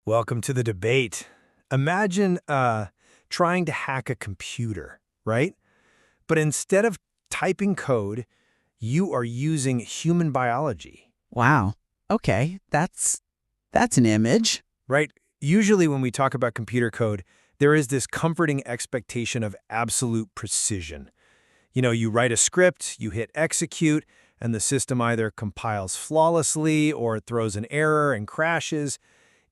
Welcome to the debate. Imagine trying to hack a computer, right? But instead of typing code, you are using human biology, Wow. Okay, that's an image. right? Usually when we talk about computer code, there is this comforting expectation of absolute precision. You know, you write a script, you hit execute, and the system either compiles flawlessly or it throws an error and crashes.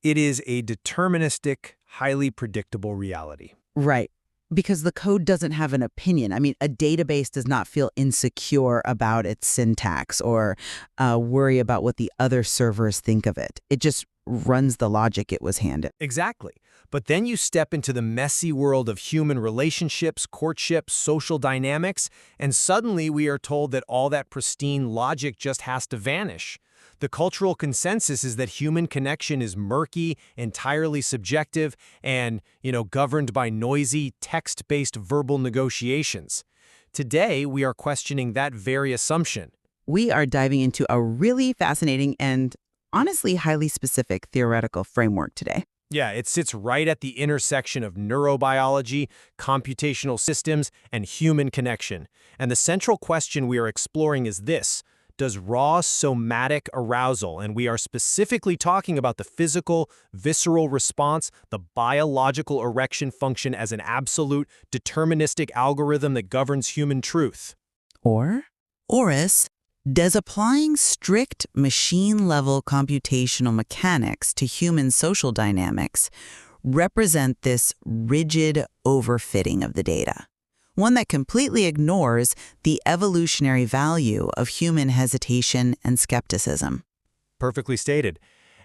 It is a deterministic, highly predictable reality. Right. Because the code doesn't have an opinion. I mean, a database does not feel insecure about its syntax or worry about what the other servers think of it. It just runs the logic it was handed. Exactly. But then you step into the messy world of human relationships, courtship, social dynamics, and suddenly we are told that all that pristine logic just has to vanish. The cultural consensus is that human connection is murky, entirely subjective, and, governed by noisy, text-based verbal negotiations. Today, we are questioning that very assumption. We are diving into a really fascinating and honestly highly specific theoretical framework today. Yeah, it sits right at the intersection of neurobiology, computational systems, and human connection. And the central question we are exploring is this: does raw somatic arousal, and we are specifically talking about the physical, visceral response, the biological erection function as an absolute, deterministic algorithm that governs human truth? Oris, does applying strict machine-level computational mechanics to human social dynamics represent this rigid overfitting of the data? One that completely ignores the evolutionary value of human hesitation and skepticism. Perfectly stated.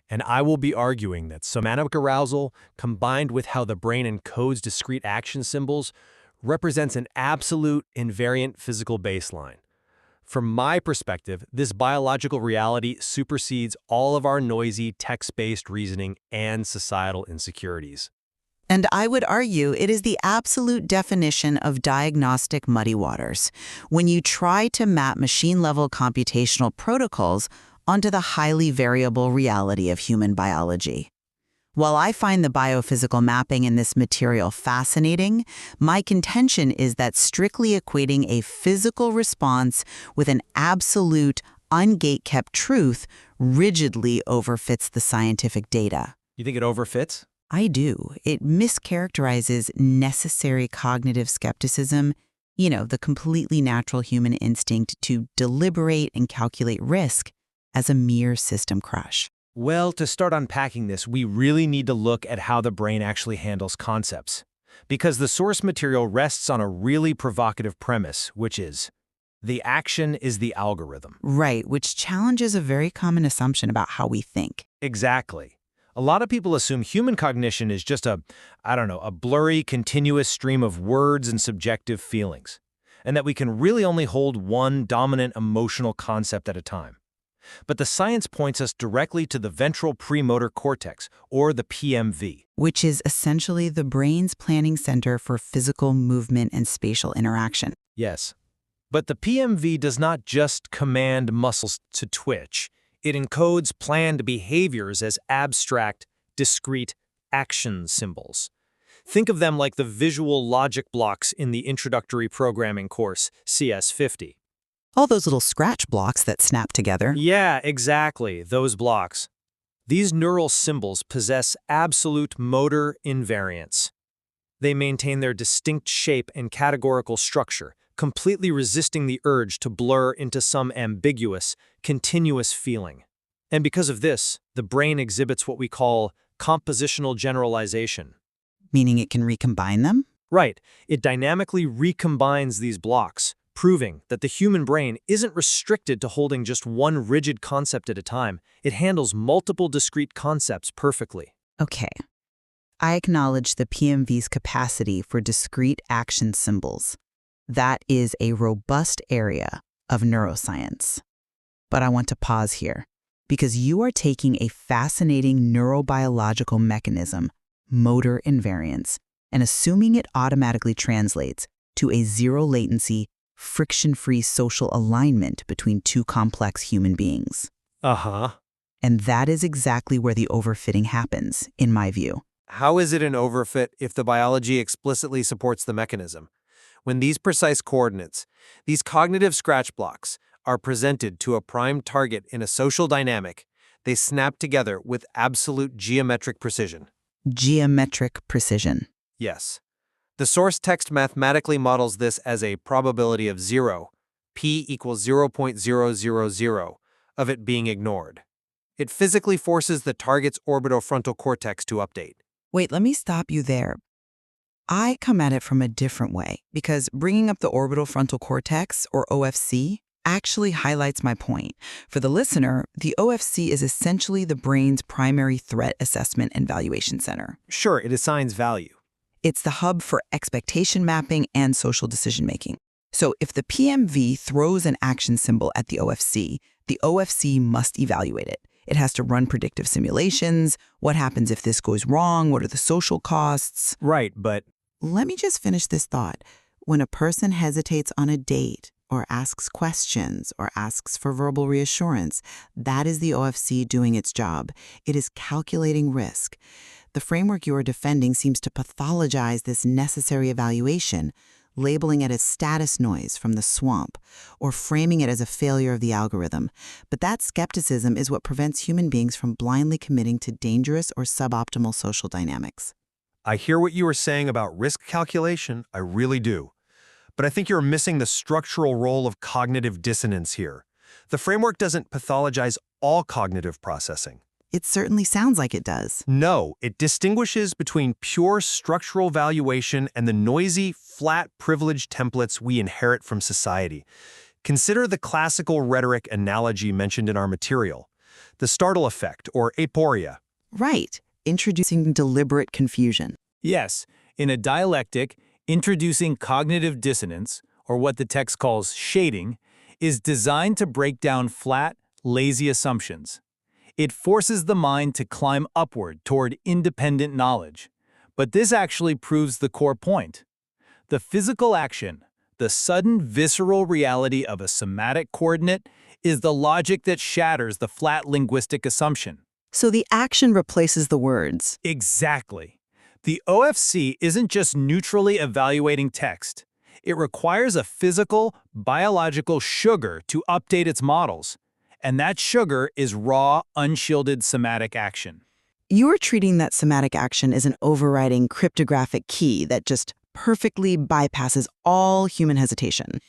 And I will be arguing that somatic arousal, combined with how the brain encodes discrete action symbols, represents an absolute invariant physical baseline. From my perspective, this biological reality supersedes all of our noisy, text-based reasoning and societal insecurities. And I would argue it is the absolute definition of diagnostic muddy waters, when you try to map machine-level computational protocols onto the highly variable reality of human biology. While I find the biophysical mapping in this material fascinating, my contention is that strictly equating a physical response with an absolute, ungate-kept truth rigidly overfits the scientific data. You think it overfits? I do. It mischaracterizes necessary cognitive skepticism, the completely natural human instinct to deliberate and calculate risk, as a mere system crush. Well, to start unpacking this, we really need to look at how the brain actually handles concepts. Because the source material rests on a really provocative premise, which is, the action is the algorithm. Right, which challenges a very common assumption about how we think. Exactly. A lot of people assume human cognition is just a blurry, continuous stream of words and subjective feelings, and that we can really only hold one dominant emotional concept at a time. But the science points us directly to the ventral premotor cortex, or the PMV. Which is essentially the brain's planning center for physical movement and spatial interaction. Yes. But the PMV does not just command muscles to twitch. It encodes planned behaviors as abstract, discrete action symbols. Think of them like the visual logic blocks in the introductory programming course, CS50. All those little scratch blocks that snap together. Yeah, exactly, those blocks. These neural symbols possess absolute motor invariance. They maintain their distinct shape and categorical structure, completely resisting the urge to blur into some ambiguous, continuous feeling. And because of this, the brain exhibits what we call compositional generalization. Meaning it can recombine them? Right, it dynamically recombines these blocks, proving that the human brain isn't restricted to holding just one rigid concept at a time. It handles multiple discrete concepts perfectly. Okay. I acknowledge the PMV's capacity for discrete action symbols. That is a robust area of neuroscience. But I want to pause here, because you are taking a fascinating neurobiological mechanism, motor invariance, and assuming it automatically translates to a zero-latency, friction-free social alignment between two complex human beings. Uh-huh. And that is exactly where the overfitting happens, in my view. How is it an overfit if the biology explicitly supports the mechanism? When these precise coordinates, these cognitive scratch blocks, are presented to a prime target in a social dynamic, they snap together with absolute geometric precision. Geometric precision. Yes. The source text mathematically models this as a probability of 0, p equals 0.000, of it being ignored. It physically forces the target's orbitofrontal cortex to update. Wait, let me stop you there. I come at it from a different way because bringing up the orbital frontal cortex, or OFC, actually highlights my point. For the listener, the OFC is essentially the brain's primary threat assessment and valuation center. Sure, it assigns value. It's the hub for expectation mapping and social decision-making. So if the PMV throws an action symbol at the OFC must evaluate it. It has to run predictive simulations. What happens if this goes wrong? What are the social costs? Right, but Let me just finish this thought. When a person hesitates on a date, or asks questions, or asks for verbal reassurance, that is the OFC doing its job. It is calculating risk. The framework you are defending seems to pathologize this necessary evaluation, labeling it as status noise from the swamp, or framing it as a failure of the algorithm. But that skepticism is what prevents human beings from blindly committing to dangerous or suboptimal social dynamics. I hear what you were saying about risk calculation, I really do. But I think you're missing the structural role of cognitive dissonance here. The framework doesn't pathologize all cognitive processing. It certainly sounds like it does. No, it distinguishes between pure structural valuation and the noisy, flat privilege templates we inherit from society. Consider the classical rhetoric analogy mentioned in our material, the startle effect, or aporia. Right, introducing deliberate confusion. Yes, in a dialectic, introducing cognitive dissonance, or what the text calls shading, is designed to break down flat, lazy assumptions. It forces the mind to climb upward toward independent knowledge. But this actually proves the core point. The physical action, the sudden visceral reality of a somatic coordinate, is the logic that shatters the flat linguistic assumption. So the action replaces the words. Exactly. The OFC isn't just neutrally evaluating text. It requires a physical, biological sugar to update its models. And that sugar is raw, unshielded somatic action. You're treating that somatic action as an overriding cryptographic key that just perfectly bypasses all human hesitation.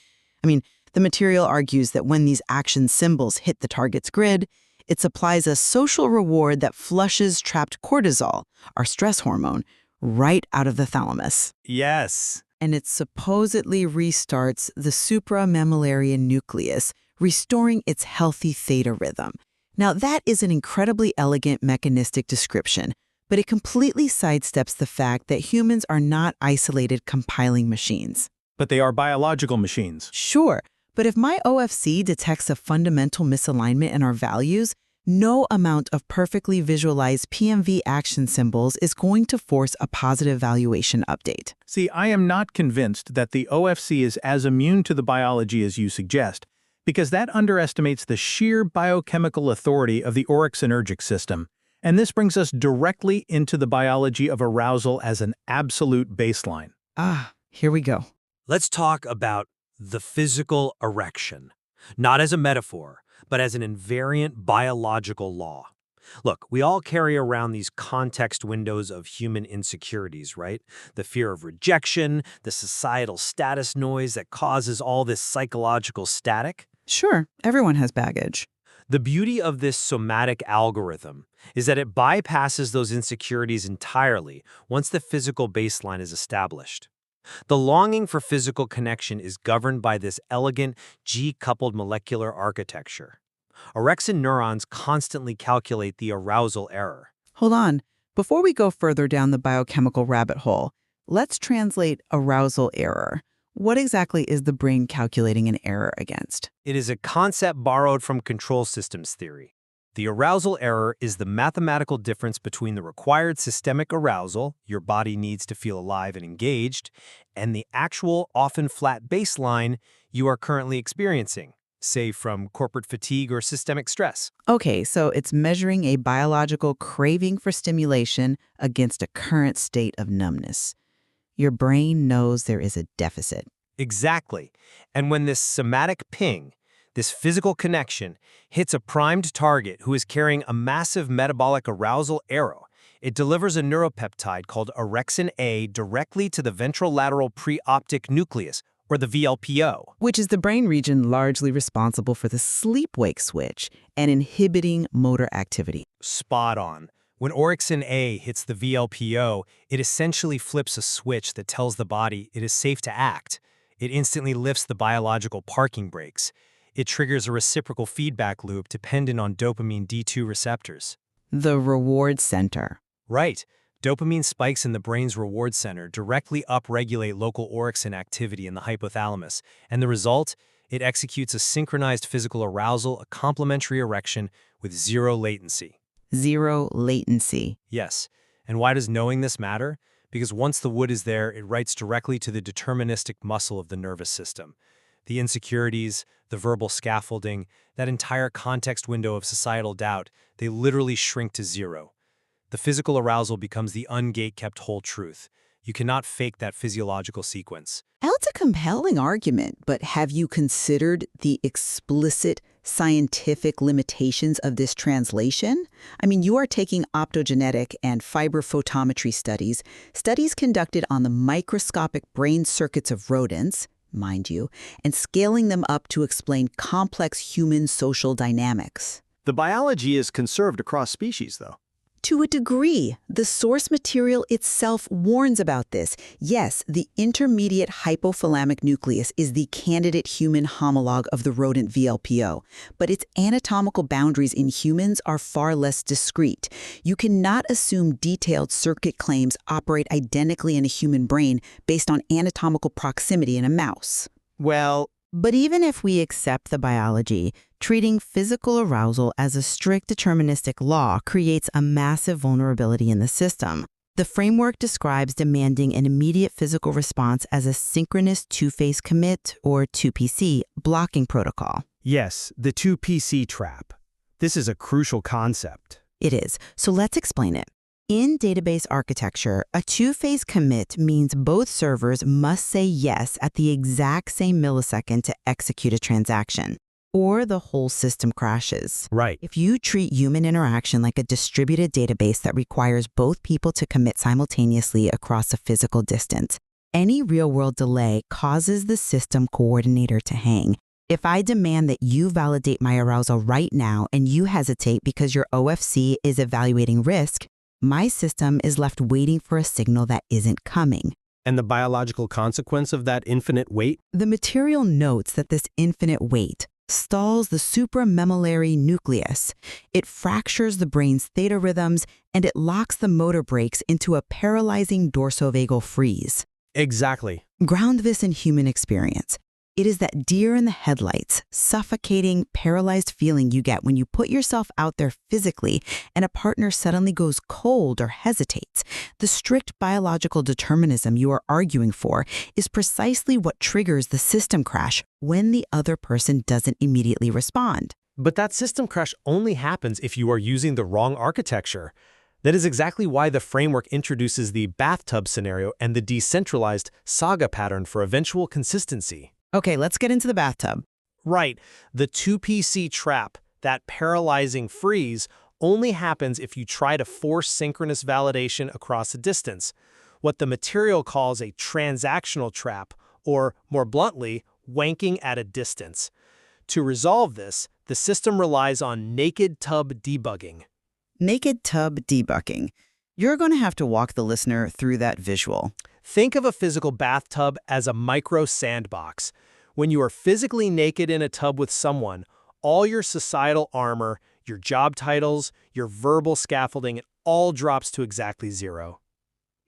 I mean, the material argues that when these action symbols hit the target's grid, it supplies a social reward that flushes trapped cortisol, our stress hormone, right out of the thalamus. Yes. And it supposedly restarts the supramammillary nucleus, restoring its healthy theta rhythm. Now, that is an incredibly elegant mechanistic description, but it completely sidesteps the fact that humans are not isolated compiling machines. But they are biological machines. Sure, but if my OFC detects a fundamental misalignment in our values, no amount of perfectly visualized PMV action symbols is going to force a positive valuation update. See, I am not convinced that the OFC is as immune to the biology as you suggest, because that underestimates the sheer biochemical authority of the orexinergic system. And this brings us directly into the biology of arousal as an absolute baseline. Here we go. Let's talk about the physical erection, not as a metaphor, but as an invariant biological law. Look, we all carry around these context windows of human insecurities, right? The fear of rejection, the societal status noise that causes all this psychological static. Sure, everyone has baggage. The beauty of this somatic algorithm is that it bypasses those insecurities entirely once the physical baseline is established. The longing for physical connection is governed by this elegant G-coupled molecular architecture. Orexin neurons constantly calculate the arousal error. Hold on. Before we go further down the biochemical rabbit hole, let's translate arousal error. What exactly is the brain calculating an error against? It is a concept borrowed from control systems theory. The arousal error is the mathematical difference between the required systemic arousal your body needs to feel alive and engaged, and the actual, often flat baseline you are currently experiencing. say from corporate fatigue or systemic stress. Okay, so it's measuring a biological craving for stimulation against a current state of numbness. Your brain knows there is a deficit. Exactly. And when this somatic ping, this physical connection, hits a primed target who is carrying a massive metabolic arousal arrow, it delivers a neuropeptide called orexin A directly to the ventrolateral preoptic nucleus, or the VLPO. Which is the brain region largely responsible for the sleep-wake switch and inhibiting motor activity. Spot on. When orexin A hits the VLPO, it essentially flips a switch that tells the body it is safe to act. It instantly lifts the biological parking brakes. It triggers a reciprocal feedback loop dependent on dopamine D2 receptors. The reward center. Right. Dopamine spikes in the brain's reward center directly upregulate local orexin activity in the hypothalamus, and the result? It executes a synchronized physical arousal, a complementary erection with zero latency. Zero latency. Yes. And why does knowing this matter? Because once the wood is there, it writes directly to the deterministic muscle of the nervous system. The insecurities, the verbal scaffolding, that entire context window of societal doubt, they literally shrink to zero. The physical arousal becomes the ungate-kept whole truth. You cannot fake that physiological sequence. That's a compelling argument, but have you considered the explicit scientific limitations of this translation? I mean, you are taking optogenetic and fiber photometry studies conducted on the microscopic brain circuits of rodents, mind you, and scaling them up to explain complex human social dynamics. The biology is conserved across species, though. To a degree, the source material itself warns about this. Yes, the intermediate hypothalamic nucleus is the candidate human homologue of the rodent VLPO, but its anatomical boundaries in humans are far less discrete. You cannot assume detailed circuit claims operate identically in a human brain based on anatomical proximity in a mouse. Well, But even if we accept the biology, treating physical arousal as a strict deterministic law creates a massive vulnerability in the system. The framework describes demanding an immediate physical response as a synchronous two-phase commit, or 2PC, blocking protocol. yes, the 2PC trap. This is a crucial concept. It is, so let's explain it. In database architecture, a two-phase commit means both servers must say yes at the exact same millisecond to execute a transaction, or the whole system crashes. Right. If you treat human interaction like a distributed database that requires both people to commit simultaneously across a physical distance, any real-world delay causes the system coordinator to hang. If I demand that you validate my arousal right now and you hesitate because your OFC is evaluating risk, my system is left waiting for a signal that isn't coming. And the biological consequence of that infinite wait? The material notes that this infinite wait stalls the supramammillary nucleus. It fractures the brain's theta rhythms, and it locks the motor brakes into a paralyzing dorsovagal freeze. Exactly. Ground this in human experience. It is that deer in the headlights, suffocating, paralyzed feeling you get when you put yourself out there physically and a partner suddenly goes cold or hesitates. The strict biological determinism you are arguing for is precisely what triggers the system crash when the other person doesn't immediately respond. But that system crash only happens if you are using the wrong architecture. That is exactly why the framework introduces the bathtub scenario and the decentralized saga pattern for eventual consistency. Okay, let's get into the bathtub. Right. The 2PC trap, that paralyzing freeze, only happens if you try to force synchronous validation across a distance, what the material calls a transactional trap, or, more bluntly, wanking at a distance. To resolve this, the system relies on naked tub debugging. Naked tub debugging. You're going to have to walk the listener through that visual. Think of a physical bathtub as a micro sandbox. When you are physically naked in a tub with someone, all your societal armor, your job titles, your verbal scaffolding, it all drops to exactly zero.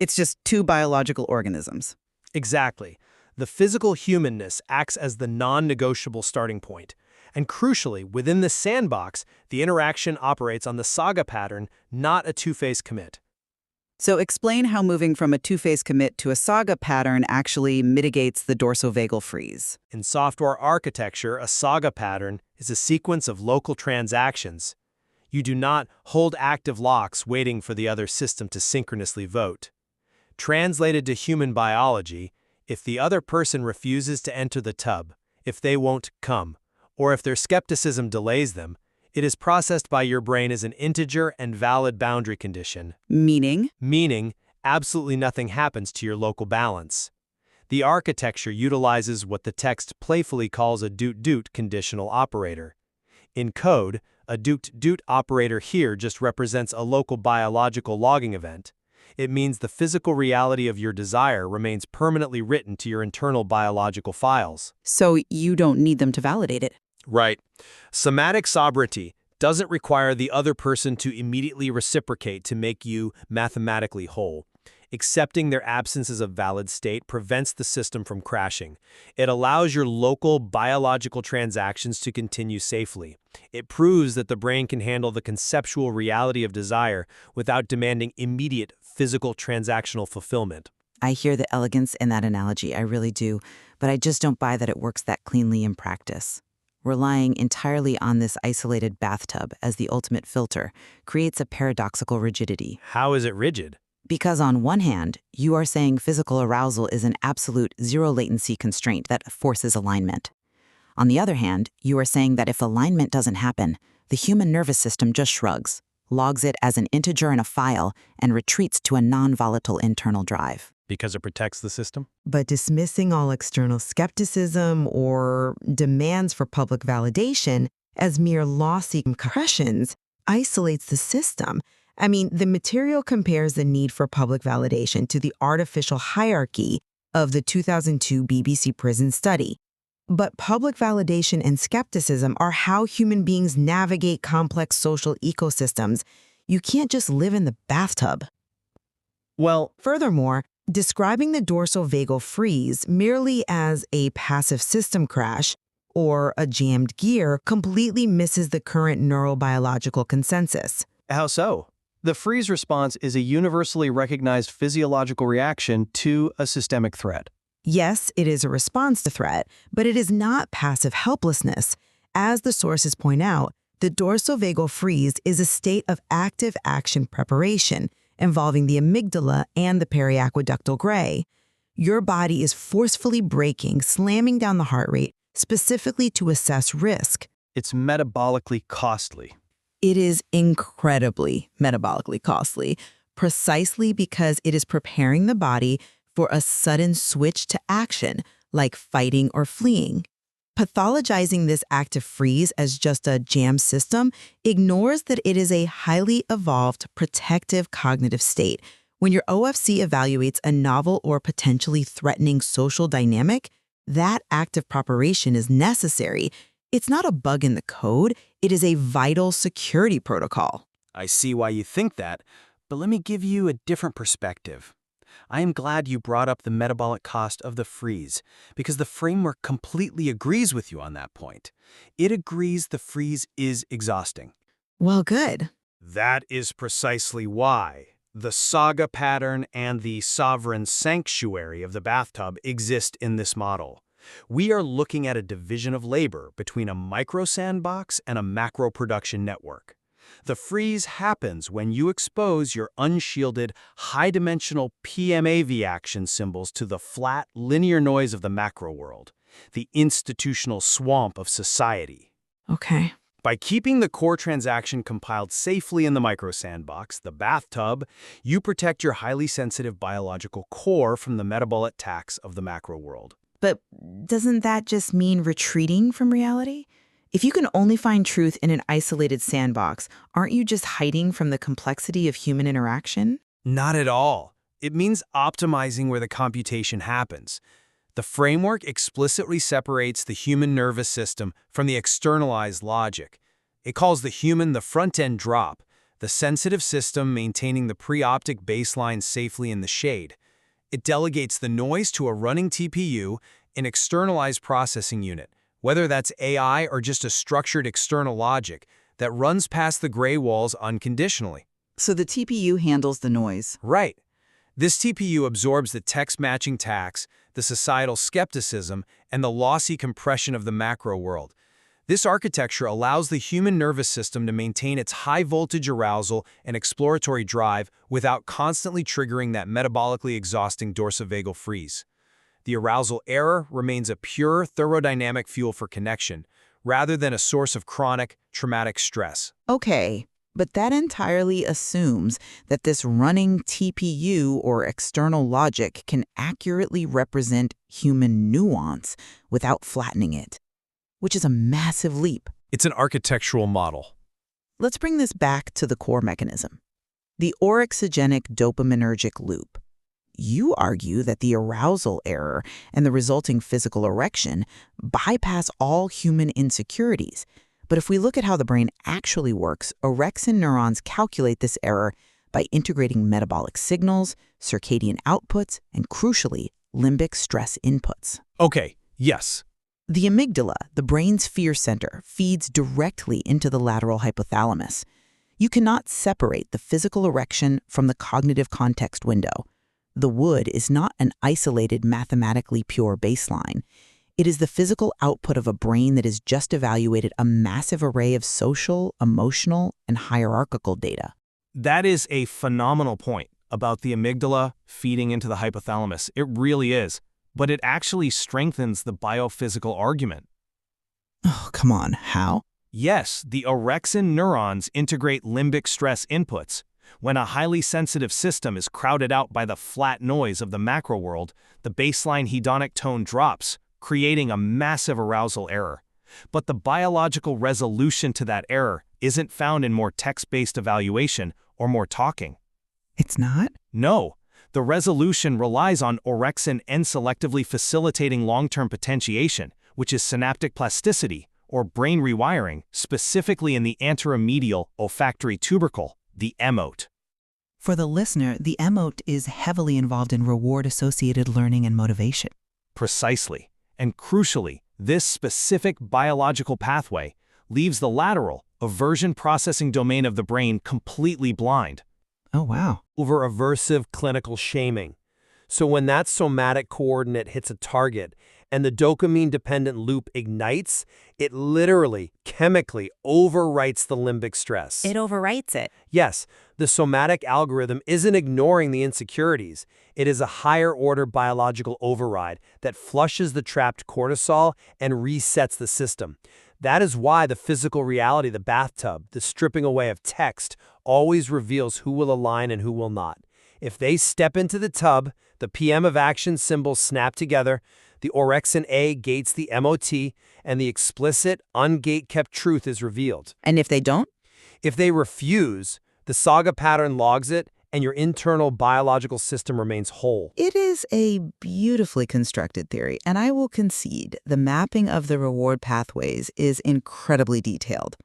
It's just two biological organisms. Exactly. The physical humanness acts as the non-negotiable starting point. And crucially, within the sandbox, the interaction operates on the saga pattern, not a two-phase commit. So explain how moving from a two-phase commit to a saga pattern actually mitigates the dorsovagal freeze. In software architecture, a saga pattern is a sequence of local transactions. You do not hold active locks waiting for the other system to synchronously vote. Translated to human biology, if the other person refuses to enter the tub, if they won't come, or if their skepticism delays them, it is processed by your brain as an integer and valid boundary condition. Meaning? Meaning, absolutely nothing happens to your local balance. The architecture utilizes what the text playfully calls a doot-doot conditional operator. In code, a doot-doot operator here just represents a local biological logging event. It means the physical reality of your desire remains permanently written to your internal biological files. So you don't need them to validate it. Right. Somatic sovereignty doesn't require the other person to immediately reciprocate to make you mathematically whole. Accepting their absence as a valid state prevents the system from crashing. It allows your local biological transactions to continue safely. It proves that the brain can handle the conceptual reality of desire without demanding immediate physical transactional fulfillment. I hear the elegance in that analogy, I really do, but I just don't buy that it works that cleanly in practice. Relying entirely on this isolated bathtub as the ultimate filter creates a paradoxical rigidity. How is it rigid? Because on one hand, you are saying physical arousal is an absolute zero-latency constraint that forces alignment. On the other hand, you are saying that if alignment doesn't happen, the human nervous system just shrugs, logs it as an integer in a file, and retreats to a non-volatile internal drive. Because it protects the system? But dismissing all external skepticism or demands for public validation as mere lossy impressions isolates the system. I mean, the material compares the need for public validation to the artificial hierarchy of the 2002 BBC prison study. But public validation and skepticism are how human beings navigate complex social ecosystems. You can't just live in the bathtub. Well, Furthermore, describing the dorsovagal freeze merely as a passive system crash or a jammed gear completely misses the current neurobiological consensus. How so? The freeze response is a universally recognized physiological reaction to a systemic threat. Yes, it is a response to threat, but it is not passive helplessness. As the sources point out, the dorsovagal freeze is a state of active action preparation involving the amygdala and the periaqueductal gray. Your body is forcefully braking, slamming down the heart rate, specifically to assess risk. It's metabolically costly. It is incredibly metabolically costly, precisely because it is preparing the body for a sudden switch to action, like fighting or fleeing. Pathologizing this active freeze as just a jam system ignores that it is a highly evolved protective cognitive state. When your OFC evaluates a novel or potentially threatening social dynamic, that active preparation is necessary. It's not a bug in the code, it is a vital security protocol. I see why you think that, but let me give you a different perspective. I am glad you brought up the metabolic cost of the freeze, because the framework completely agrees with you on that point. It agrees the freeze is exhausting. Well, good. that is precisely why the saga pattern and the sovereign sanctuary of the bathtub exist in this model. We are looking at a division of labor between a micro sandbox and a macro production network. The freeze happens when you expose your unshielded, high-dimensional PMAV action symbols to the flat, linear noise of the macro world, the institutional swamp of society. Okay. By keeping the core transaction compiled safely in the micro sandbox, the bathtub, you protect your highly sensitive biological core from the metabolic tax of the macro world. But doesn't that just mean retreating from reality? If you can only find truth in an isolated sandbox, aren't you just hiding from the complexity of human interaction? Not at all. It means optimizing where the computation happens. The framework explicitly separates the human nervous system from the externalized logic. It calls the human the front-end drop, the sensitive system maintaining the pre-optic baseline safely in the shade. It delegates the noise to a running TPU, an externalized processing unit, whether that's AI or just a structured external logic that runs past the gray walls unconditionally. So the TPU handles the noise. Right. This TPU absorbs the text-matching tax, the societal skepticism, and the lossy compression of the macro world. This architecture allows the human nervous system to maintain its high-voltage arousal and exploratory drive without constantly triggering that metabolically exhausting dorsavagal freeze. The arousal error remains a pure thermodynamic fuel for connection, rather than a source of chronic, traumatic stress. Okay, but that entirely assumes that this running TPU or external logic can accurately represent human nuance without flattening it, which is a massive leap. It's an architectural model. Let's bring this back to the core mechanism, the orexigenic dopaminergic loop. You argue that the arousal error and the resulting physical erection bypass all human insecurities. But if we look at how the brain actually works, orexin neurons calculate this error by integrating metabolic signals, circadian outputs, and crucially, limbic stress inputs. Okay, yes. The amygdala, the brain's fear center, feeds directly into the lateral hypothalamus. You cannot separate the physical erection from the cognitive context window. The wood is not an isolated, mathematically pure baseline. It is the physical output of a brain that has just evaluated a massive array of social, emotional, and hierarchical data. That is a phenomenal point about the amygdala feeding into the hypothalamus. It really is. But it actually strengthens the biophysical argument. Oh, come on, how? Yes, the orexin neurons integrate limbic stress inputs. When a highly sensitive system is crowded out by the flat noise of the macro world, the baseline hedonic tone drops, creating a massive arousal error. But the biological resolution to that error isn't found in more text-based evaluation or more talking. It's not? No. The resolution relies on orexin N-selectively facilitating long-term potentiation, which is synaptic plasticity, or brain rewiring, specifically in the anteromedial olfactory tubercle, the emote. For the listener, the emote is heavily involved in reward-associated learning and motivation. Precisely. And crucially, this specific biological pathway leaves the lateral, aversion processing domain of the brain completely blind. Oh, wow. Over aversive clinical shaming. So when that somatic coordinate hits a target and the dopamine-dependent loop ignites, it literally, chemically overwrites the limbic stress. It overwrites it. Yes, the somatic algorithm isn't ignoring the insecurities. It is a higher-order biological override that flushes the trapped cortisol and resets the system. That is why the physical reality, the bathtub, the stripping away of text, always reveals who will align and who will not. If they step into the tub, the PM of action symbols snap together, the orexin A gates the MOT, and the explicit, ungate-kept truth is revealed. And if they don't? If they refuse, the saga pattern logs it, and your internal biological system remains whole. It is a beautifully constructed theory, and I will concede the mapping of the reward pathways is incredibly detailed.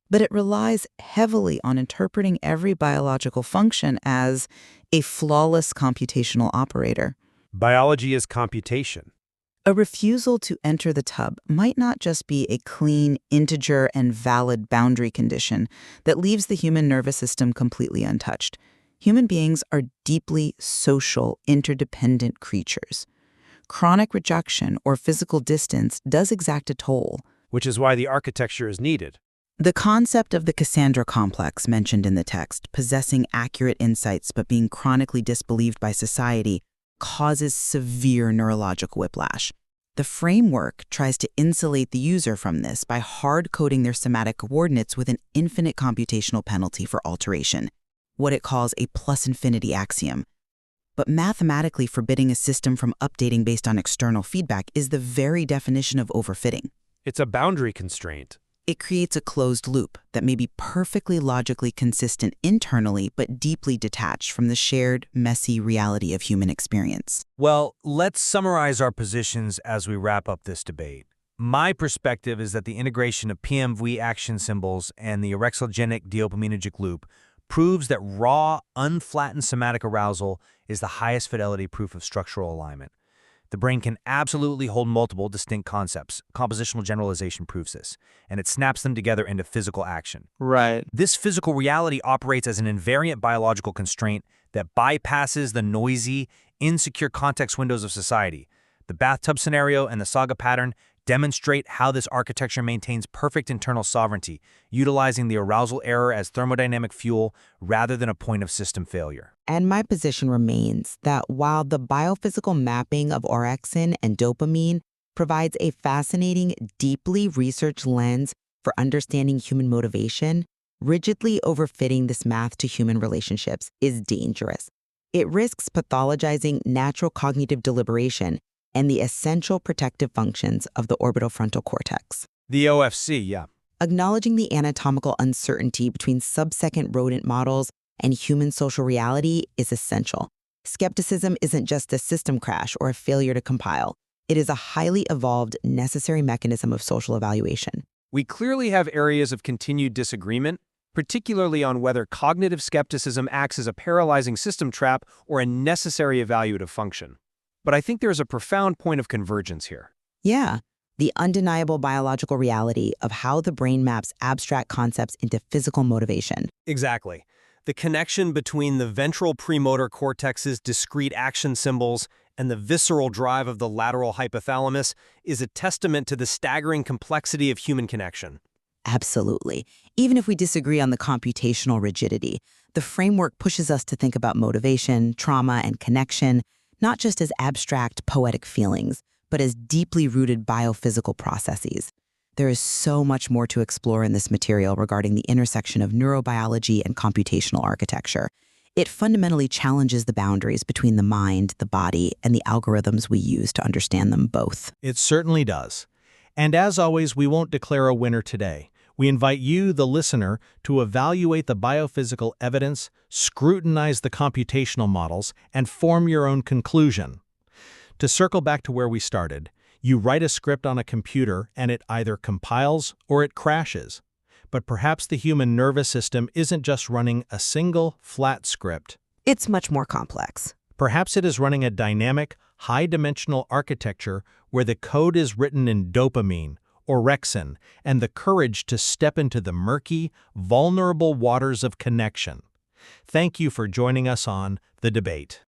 But it relies heavily on interpreting every biological function as a flawless computational operator. Biology is computation. A refusal to enter the tub might not just be a clean, integer, and valid boundary condition that leaves the human nervous system completely untouched. Human beings are deeply social, interdependent creatures. Chronic rejection or physical distance does exact a toll. Which is why the architecture is needed. The concept of the Cassandra complex mentioned in the text, possessing accurate insights but being chronically disbelieved by society, causes severe neurological whiplash. The framework tries to insulate the user from this by hard-coding their somatic coordinates with an infinite computational penalty for alteration, what it calls a plus-infinity axiom. But mathematically forbidding a system from updating based on external feedback is the very definition of overfitting. It's a boundary constraint. It creates a closed loop that may be perfectly logically consistent internally but deeply detached from the shared, messy reality of human experience. Well, let's summarize our positions as we wrap up this debate. My perspective is that the integration of PMV action symbols and the orexigenic dopaminergic loop proves that raw, unflattened somatic arousal is the highest fidelity proof of structural alignment. The brain can absolutely hold multiple distinct concepts. Compositional generalization proves this, and it snaps them together into physical action. Right. This physical reality operates as an invariant biological constraint that bypasses the noisy, insecure context windows of society. The bathtub scenario and the saga pattern demonstrate how this architecture maintains perfect internal sovereignty, utilizing the arousal error as thermodynamic fuel rather than a point of system failure. And my position remains that while the biophysical mapping of orexin and dopamine provides a fascinating, deeply researched lens for understanding human motivation, rigidly overfitting this math to human relationships is dangerous. It risks pathologizing natural cognitive deliberation and the essential protective functions of the orbital frontal cortex. The OFC, yeah. Acknowledging the anatomical uncertainty between sub-second rodent models and human social reality is essential. Skepticism isn't just a system crash or a failure to compile. It is a highly evolved, necessary mechanism of social evaluation. We clearly have areas of continued disagreement, particularly on whether cognitive skepticism acts as a paralyzing system trap or a necessary evaluative function. But I think there's a profound point of convergence here. Yeah, the undeniable biological reality of how the brain maps abstract concepts into physical motivation. Exactly. The connection between the ventral premotor cortex's discrete action symbols and the visceral drive of the lateral hypothalamus is a testament to the staggering complexity of human connection. Absolutely. Even if we disagree on the computational rigidity, the framework pushes us to think about motivation, trauma, and connection, not just as abstract, poetic feelings, but as deeply rooted biophysical processes. There is so much more to explore in this material regarding the intersection of neurobiology and computational architecture. It fundamentally challenges the boundaries between the mind, the body, and the algorithms we use to understand them both. It certainly does. And as always, we won't declare a winner today. We invite you, the listener, to evaluate the biophysical evidence, scrutinize the computational models, and form your own conclusion. To circle back to where we started, you write a script on a computer and it either compiles or it crashes. But perhaps the human nervous system isn't just running a single, flat script. It's much more complex. Perhaps it is running a dynamic, high-dimensional architecture where the code is written in dopamine, orexin, and the courage to step into the murky, vulnerable waters of connection. Thank you for joining us on The Debate.